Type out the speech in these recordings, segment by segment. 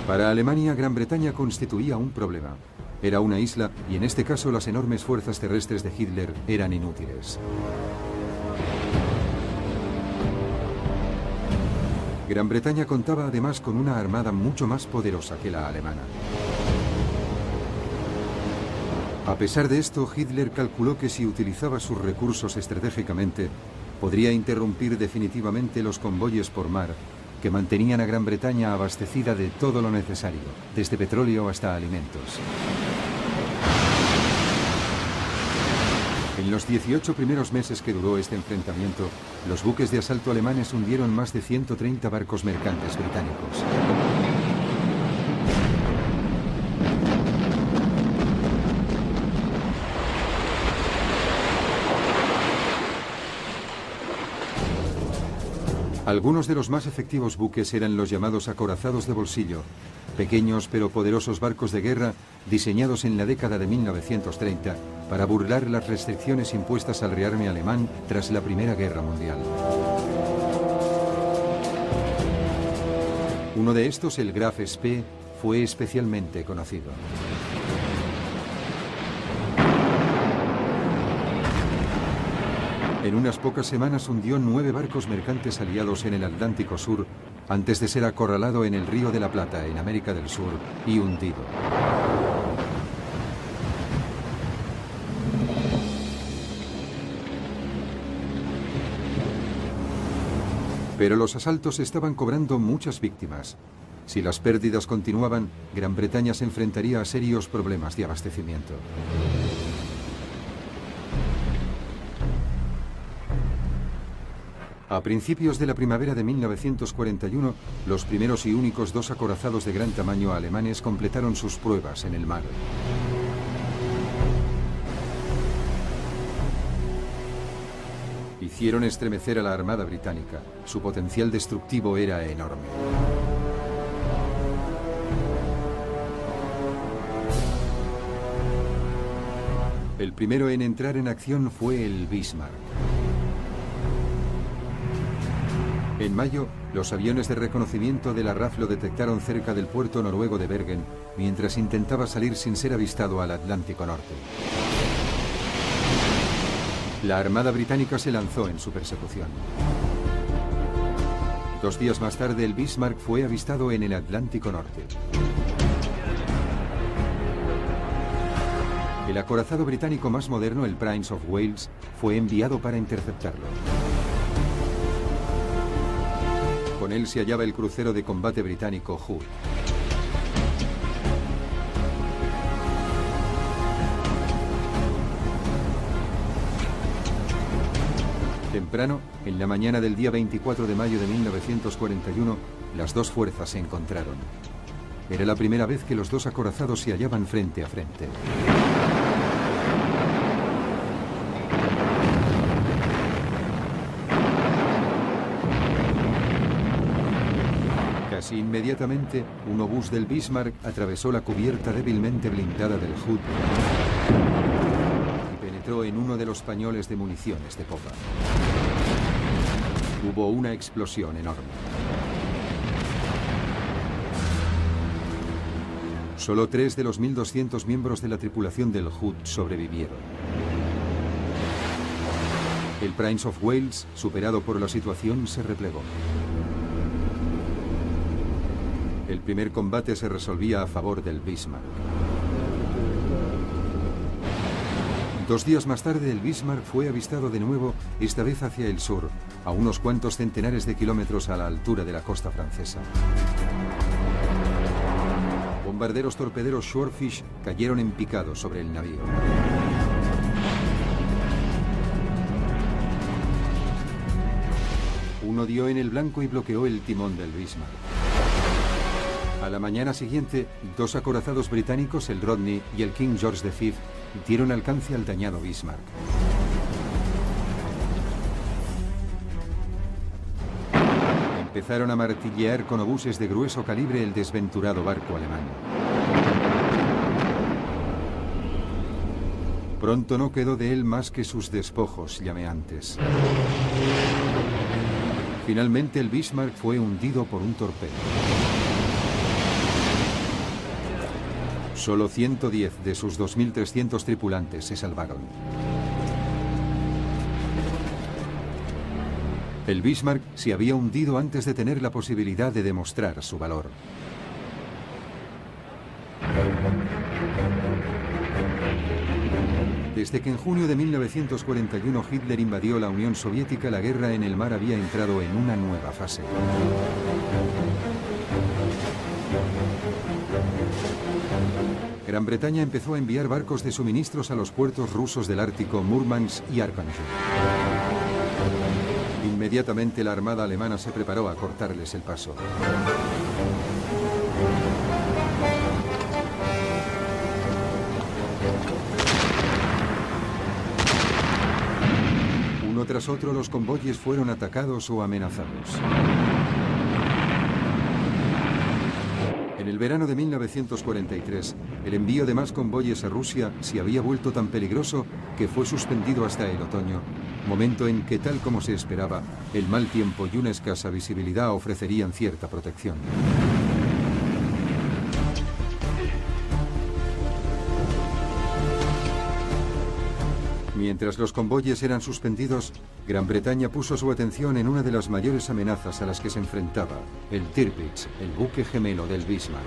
Para Alemania, Gran Bretaña constituía un problema. Era una isla y en este caso las enormes fuerzas terrestres de Hitler eran inútiles. Gran Bretaña contaba además con una armada mucho más poderosa que la alemana. A pesar de esto, Hitler calculó que si utilizaba sus recursos estratégicamente, podría interrumpir definitivamente los convoyes por mar que mantenían a Gran Bretaña abastecida de todo lo necesario, desde petróleo hasta alimentos. En los 18 primeros meses que duró este enfrentamiento, los buques de asalto alemanes hundieron más de 130 barcos mercantes británicos. Algunos de los más efectivos buques eran los llamados acorazados de bolsillo, pequeños pero poderosos barcos de guerra diseñados en la década de 1930 para burlar las restricciones impuestas al rearme alemán tras la Primera Guerra Mundial. Uno de estos, el Graf Spee, fue especialmente conocido. En unas pocas semanas hundió 9 barcos mercantes aliados en el Atlántico Sur antes de ser acorralado en el Río de la Plata, en América del Sur, y hundido. Pero los asaltos estaban cobrando muchas víctimas. Si las pérdidas continuaban, Gran Bretaña se enfrentaría a serios problemas de abastecimiento. A principios de la primavera de 1941, los primeros y únicos 2 acorazados de gran tamaño alemanes completaron sus pruebas en el mar. Hicieron estremecer a la Armada británica. Su potencial destructivo era enorme. El primero en entrar en acción fue el Bismarck. En mayo, los aviones de reconocimiento de la RAF lo detectaron cerca del puerto noruego de Bergen, mientras intentaba salir sin ser avistado al Atlántico Norte. La Armada británica se lanzó en su persecución. 2 días más tarde, el Bismarck fue avistado en el Atlántico Norte. El acorazado británico más moderno, el Prince of Wales, fue enviado para interceptarlo. Con él se hallaba el crucero de combate británico Hood. Temprano, en la mañana del día 24 de mayo de 1941, las 2 fuerzas se encontraron. Era la primera vez que los 2 acorazados se hallaban frente a frente. Casi inmediatamente, un obús del Bismarck atravesó la cubierta débilmente blindada del Hood y penetró en uno de los pañoles de municiones de popa. Hubo una explosión enorme. Solo 3 de los 1.200 miembros de la tripulación del Hood sobrevivieron. El Prince of Wales, superado por la situación, se replegó. El primer combate se resolvía a favor del Bismarck. 2 días más tarde, el Bismarck fue avistado de nuevo, esta vez hacia el sur, a unos cuantos centenares de kilómetros a la altura de la costa francesa. Bombarderos torpederos Swordfish cayeron en picado sobre el navío. Uno dio en el blanco y bloqueó el timón del Bismarck. A la mañana siguiente, 2 acorazados británicos, el Rodney y el King George V, dieron alcance al dañado Bismarck. Empezaron a martillear con obuses de grueso calibre el desventurado barco alemán. Pronto no quedó de él más que sus despojos llameantes. Finalmente, el Bismarck fue hundido por un torpedo. Solo 110 de sus 2.300 tripulantes se salvaron. El Bismarck se había hundido antes de tener la posibilidad de demostrar su valor. Desde que en junio de 1941 Hitler invadió la Unión Soviética, la guerra en el mar había entrado en una nueva fase. Gran Bretaña empezó a enviar barcos de suministros a los puertos rusos del Ártico, Murmansk y Arkhangel. Inmediatamente la armada alemana se preparó a cortarles el paso. Uno tras otro los convoyes fueron atacados o amenazados. En el verano de 1943, el envío de más convoyes a Rusia se había vuelto tan peligroso que fue suspendido hasta el otoño, momento en que, tal como se esperaba, el mal tiempo y una escasa visibilidad ofrecerían cierta protección. Mientras los convoyes eran suspendidos, Gran Bretaña puso su atención en una de las mayores amenazas a las que se enfrentaba, el Tirpitz, el buque gemelo del Bismarck.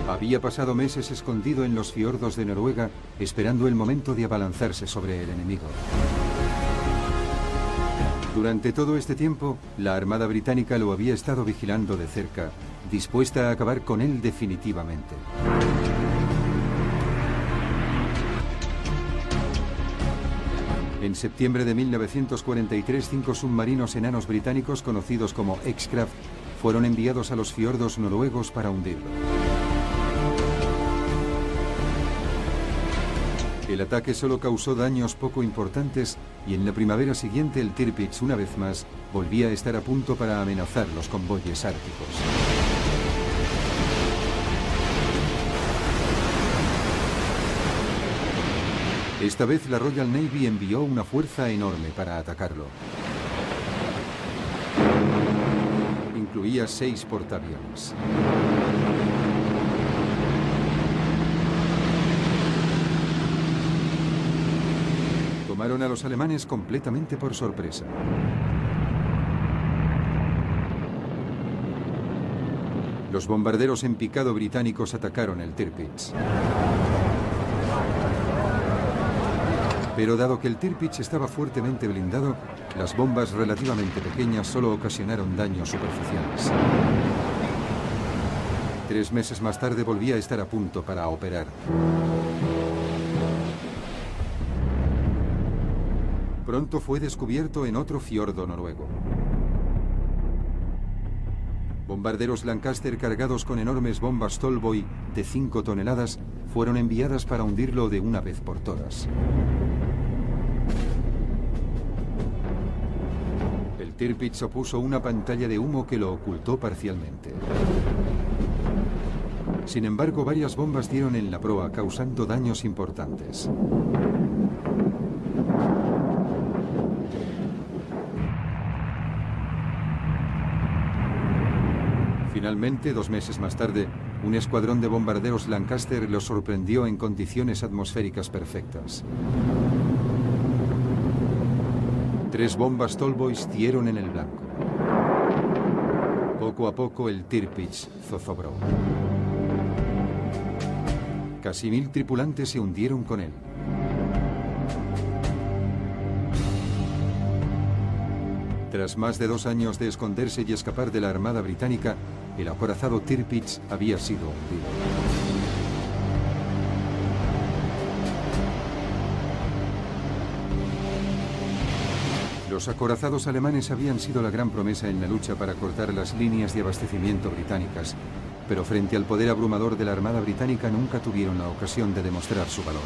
Había pasado meses escondido en los fiordos de Noruega, esperando el momento de abalanzarse sobre el enemigo. Durante todo este tiempo, la Armada Británica lo había estado vigilando de cerca, dispuesta a acabar con él definitivamente. En septiembre de 1943, 5 submarinos enanos británicos conocidos como X-Craft fueron enviados a los fiordos noruegos para hundirlo. El ataque solo causó daños poco importantes y en la primavera siguiente el Tirpitz, una vez más, volvía a estar a punto para amenazar los convoyes árticos. Esta vez la Royal Navy envió una fuerza enorme para atacarlo. Incluía 6 portaaviones. Tomaron a los alemanes completamente por sorpresa. Los bombarderos en picado británicos atacaron el Tirpitz. Pero dado que el Tirpitz estaba fuertemente blindado, las bombas relativamente pequeñas solo ocasionaron daños superficiales. 3 meses más tarde volvía a estar a punto para operar. Pronto fue descubierto en otro fiordo noruego. Bombarderos Lancaster cargados con enormes bombas Tallboy de 5 toneladas fueron enviadas para hundirlo de una vez por todas. El Tirpitz opuso una pantalla de humo que lo ocultó parcialmente. Sin embargo, varias bombas dieron en la proa, causando daños importantes. Finalmente, 2 meses más tarde, un escuadrón de bombarderos Lancaster los sorprendió en condiciones atmosféricas perfectas. 3 bombas Tallboys dieron en el blanco. Poco a poco el Tirpitz zozobró. Casi 1000 tripulantes se hundieron con él. Tras más de 2 años de esconderse y escapar de la Armada Británica, el acorazado Tirpitz había sido hundido. Los acorazados alemanes habían sido la gran promesa en la lucha para cortar las líneas de abastecimiento británicas, pero frente al poder abrumador de la Armada Británica nunca tuvieron la ocasión de demostrar su valor.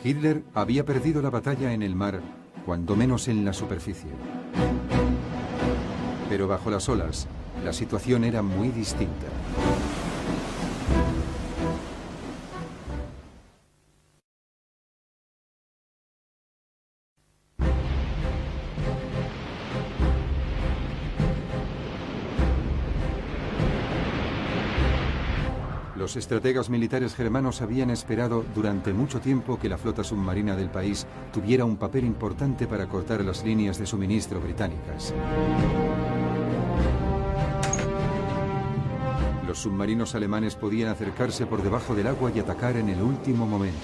Hitler había perdido la batalla en el mar, cuando menos en la superficie. Pero bajo las olas, la situación era muy distinta. Los estrategas militares germanos habían esperado durante mucho tiempo que la flota submarina del país tuviera un papel importante para cortar las líneas de suministro británicas. Los submarinos alemanes podían acercarse por debajo del agua y atacar en el último momento.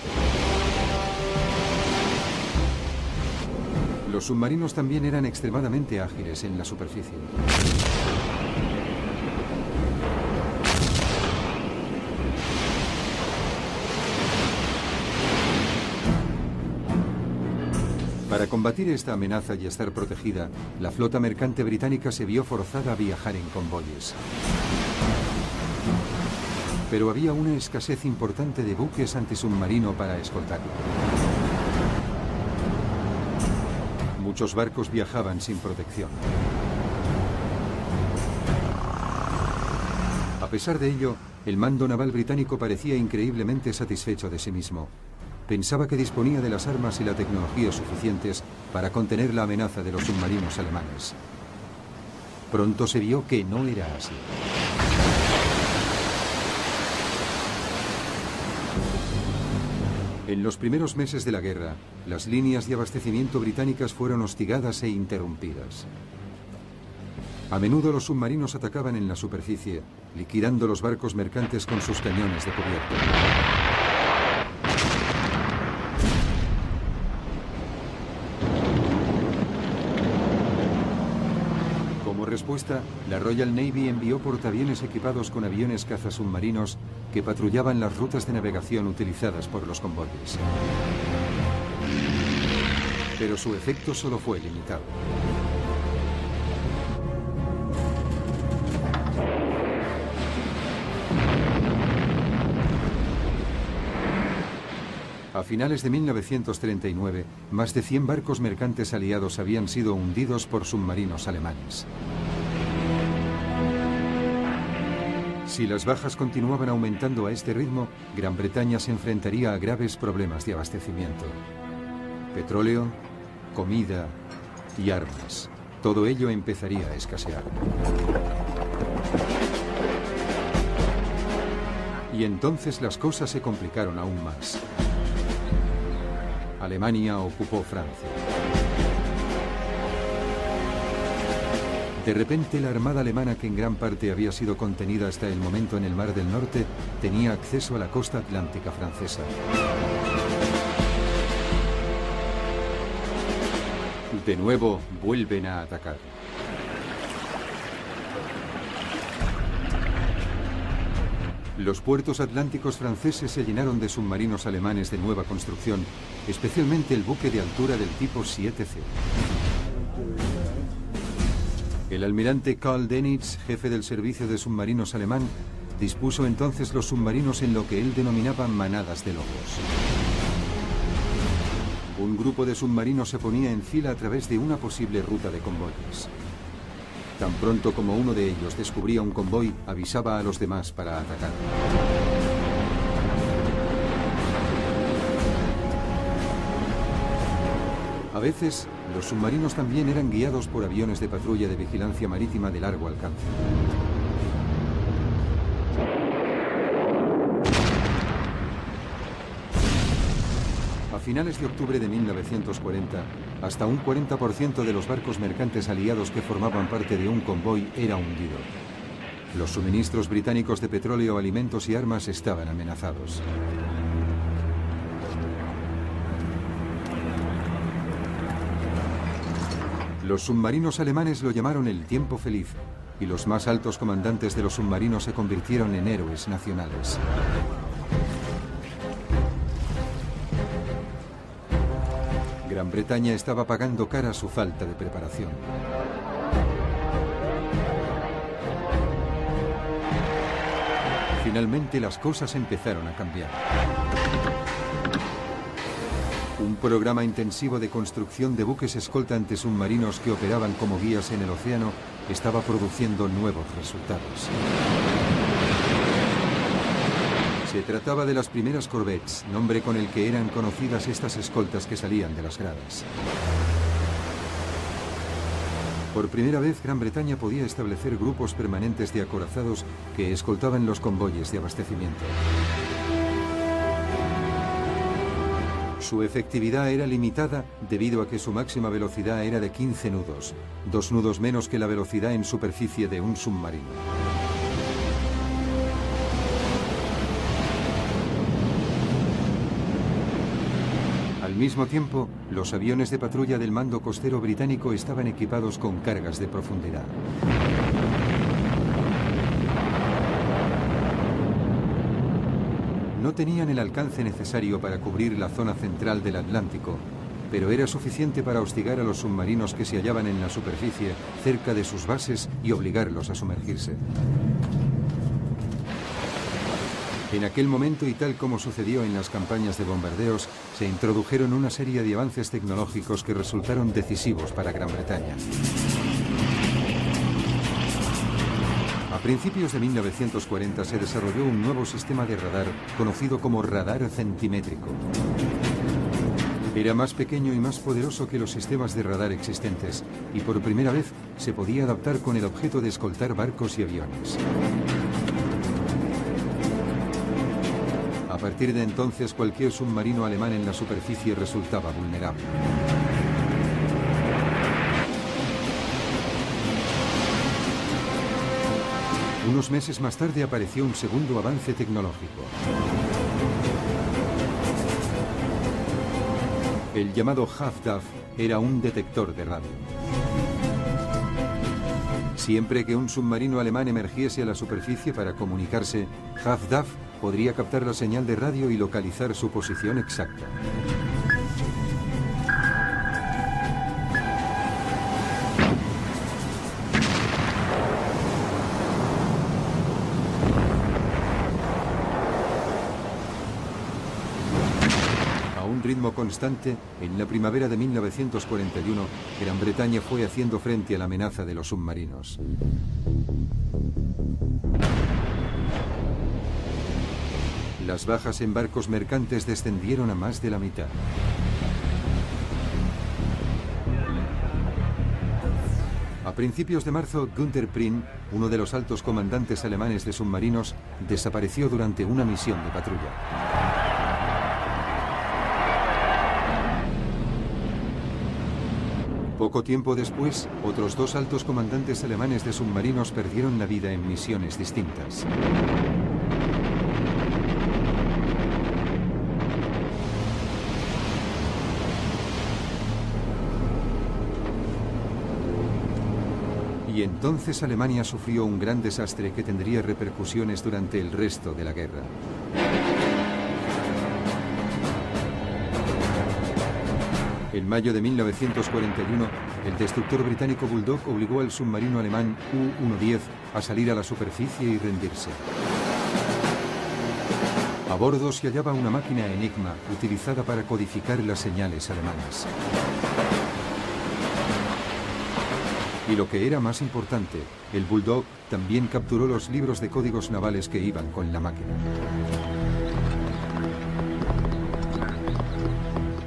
Los submarinos también eran extremadamente ágiles en la superficie. Para combatir esta amenaza y estar protegida, la flota mercante británica se vio forzada a viajar en convoyes. Pero había una escasez importante de buques antisubmarino para escoltarla. Muchos barcos viajaban sin protección. A pesar de ello, el mando naval británico parecía increíblemente satisfecho de sí mismo. Pensaba que disponía de las armas y la tecnología suficientes para contener la amenaza de los submarinos alemanes. Pronto se vio que no era así. En los primeros meses de la guerra, las líneas de abastecimiento británicas fueron hostigadas e interrumpidas. A menudo los submarinos atacaban en la superficie, liquidando los barcos mercantes con sus cañones de cubierta. Como respuesta, la Royal Navy envió portaaviones equipados con aviones cazasubmarinos que patrullaban las rutas de navegación utilizadas por los convoyes. Pero su efecto solo fue limitado. A finales de 1939, más de 100 barcos mercantes aliados habían sido hundidos por submarinos alemanes. Si las bajas continuaban aumentando a este ritmo, Gran Bretaña se enfrentaría a graves problemas de abastecimiento. Petróleo, comida y armas. Todo ello empezaría a escasear. Y entonces las cosas se complicaron aún más. Alemania ocupó Francia. De repente, la armada alemana, que en gran parte había sido contenida hasta el momento en el Mar del Norte, tenía acceso a la costa atlántica francesa. De nuevo, vuelven a atacar. Los puertos atlánticos franceses se llenaron de submarinos alemanes de nueva construcción, especialmente el buque de altura del tipo 7C. El almirante Karl Dönitz, jefe del servicio de submarinos alemán, dispuso entonces los submarinos en lo que él denominaba manadas de lobos. Un grupo de submarinos se ponía en fila a través de una posible ruta de convoyes. Tan pronto como uno de ellos descubría un convoy, avisaba a los demás para atacar. A veces, los submarinos también eran guiados por aviones de patrulla de vigilancia marítima de largo alcance. A finales de octubre de 1940, hasta un 40% de los barcos mercantes aliados que formaban parte de un convoy era hundido. Los suministros británicos de petróleo, alimentos y armas estaban amenazados. Los submarinos alemanes lo llamaron el tiempo feliz, y los más altos comandantes de los submarinos se convirtieron en héroes nacionales. Gran Bretaña estaba pagando cara su falta de preparación. Finalmente las cosas empezaron a cambiar. Un programa intensivo de construcción de buques escolta antisubmarinos que operaban como guías en el océano estaba produciendo nuevos resultados. Se trataba de las primeras corvettes, nombre con el que eran conocidas estas escoltas que salían de las gradas. Por primera vez, Gran Bretaña podía establecer grupos permanentes de acorazados que escoltaban los convoyes de abastecimiento. Su efectividad era limitada debido a que su máxima velocidad era de 15 nudos, 2 nudos menos que la velocidad en superficie de un submarino. Al mismo tiempo, los aviones de patrulla del mando costero británico estaban equipados con cargas de profundidad. No tenían el alcance necesario para cubrir la zona central del Atlántico, pero era suficiente para hostigar a los submarinos que se hallaban en la superficie cerca de sus bases y obligarlos a sumergirse. En aquel momento, y tal como sucedió en las campañas de bombardeos, se introdujeron una serie de avances tecnológicos que resultaron decisivos para Gran Bretaña. A principios de 1940 se desarrolló un nuevo sistema de radar conocido como radar centimétrico. Era más pequeño y más poderoso que los sistemas de radar existentes y por primera vez se podía adaptar con el objeto de escoltar barcos y aviones. A partir de entonces, cualquier submarino alemán en la superficie resultaba vulnerable. Unos meses más tarde apareció un segundo avance tecnológico. El llamado HFDAF era un detector de radio. Siempre que un submarino alemán emergiese a la superficie para comunicarse, HFDAF podría captar la señal de radio y localizar su posición exacta. Ritmo constante, en la primavera de 1941, Gran Bretaña fue haciendo frente a la amenaza de los submarinos. Las bajas en barcos mercantes descendieron a más de la mitad. A principios de marzo, Günther Prien, uno de los altos comandantes alemanes de submarinos, desapareció durante una misión de patrulla. Poco tiempo después, otros 2 altos comandantes alemanes de submarinos perdieron la vida en misiones distintas. Y entonces Alemania sufrió un gran desastre que tendría repercusiones durante el resto de la guerra. En mayo de 1941, el destructor británico Bulldog obligó al submarino alemán U-110 a salir a la superficie y rendirse. A bordo se hallaba una máquina Enigma utilizada para codificar las señales alemanas. Y lo que era más importante, el Bulldog también capturó los libros de códigos navales que iban con la máquina.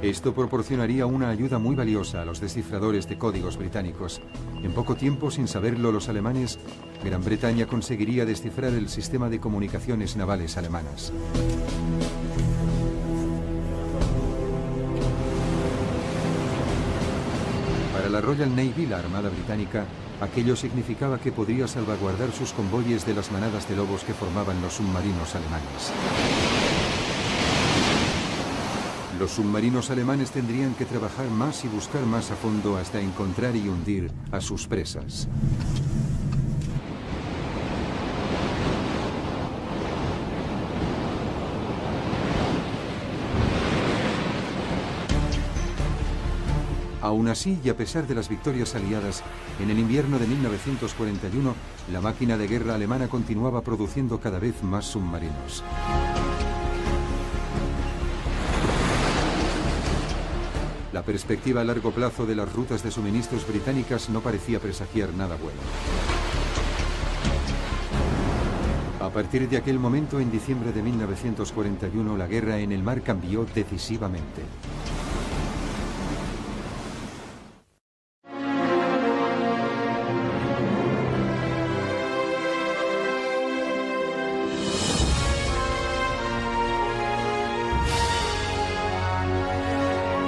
Esto proporcionaría una ayuda muy valiosa a los descifradores de códigos británicos. En poco tiempo, sin saberlo los alemanes, Gran Bretaña conseguiría descifrar el sistema de comunicaciones navales alemanas. Para la Royal Navy, la Armada Británica, aquello significaba que podría salvaguardar sus convoyes de las manadas de lobos que formaban los submarinos alemanes. Los submarinos alemanes tendrían que trabajar más y buscar más a fondo hasta encontrar y hundir a sus presas. Aún así, y a pesar de las victorias aliadas, en el invierno de 1941, la máquina de guerra alemana continuaba produciendo cada vez más submarinos. La perspectiva a largo plazo de las rutas de suministros británicas no parecía presagiar nada bueno. A partir de aquel momento, en diciembre de 1941, la guerra en el mar cambió decisivamente.